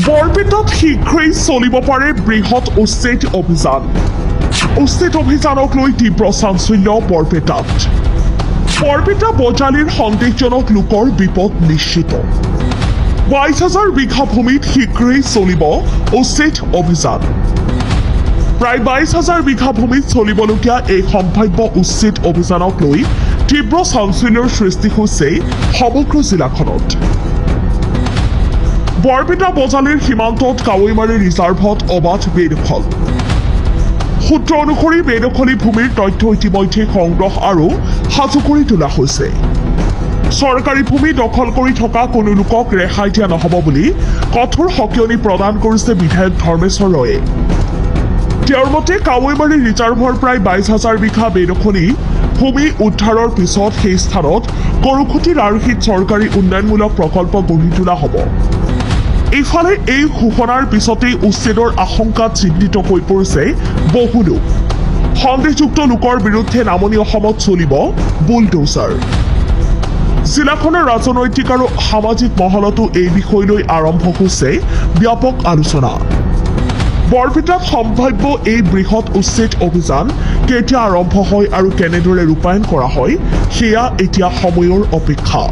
বৰপেটাত শীঘ্ৰেই চলিব পাৰে বৃহৎ উচ্ছেদ অভিযান। উচ্ছেদ অভিযানক লৈ তীব্ৰ চাঞ্চল্য বৰপেটাত। বৰপেটা বজালিৰ সন্দেহজনক লোকৰ বিপদ নিশ্চিত। 22,000 বিঘা ভূমিত শীঘ্ৰেই চলিব উচ্ছেদ অভিযান। প্ৰায় 22,000 বিঘা ভূমিত চলিবলগীয়া এই সম্ভাৱ্য উচ্ছেদ অভিযানক লৈ তীব্ৰ চাঞ্চল্যৰ সৃষ্টি হৈছে সমগ্ৰ জিলাখনত। বৰপেটা বজালিৰ সীমান্তত কাৱৈমাৰী ৰিজাৰ্ভত অবাধ বেদখল। সূত্ৰ অনুসৰি বেদখলী ভূমিৰ তথ্য ইতিমধ্যে সংগ্ৰহ আৰু সাজু কৰি তোলা হৈছে। চৰকাৰী ভূমি দখল কৰি থকা কোনো লোকক ৰেহাই দিয়া নহ'ব বুলি কঠোৰ সকিয়নি প্ৰদান কৰিছে বিধায়ক ধৰ্মেশ্বৰ ৰয়ে। তেওঁৰ মতে কাৱৈমাৰী ৰিজাৰ্ভৰ প্ৰায় 22,000 বিঘা বেদখলী ভূমি উদ্ধাৰৰ পিছত সেই স্থানত গৰুখুটিৰ আৰ্হিত চৰকাৰী উন্নয়নমূলক প্ৰকল্প গঢ়ি তোলা হ'ব। ইফালে এই ঘোষণাৰ পিছতেই উচ্ছেদৰ আশংকাত চিন্তিত হৈ পৰিছে বহু লোক। সন্দেহযুক্ত লোকৰ বিৰুদ্ধে নামনি অসমত চলিব বুলডোজাৰ। জিলাখনৰ ৰাজনৈতিক আৰু সামাজিক মহলতো এই বিষয় লৈ আৰম্ভ হৈছে ব্যাপক আলোচনা। বৰপেটাত সম্ভাৱ্য এই বৃহৎ উচ্ছেদ অভিযান কেতিয়া আৰম্ভ হয় আৰু কেনেদৰে ৰূপায়ণ কৰা হয় সেয়া এতিয়া সময়ৰ অপেক্ষা।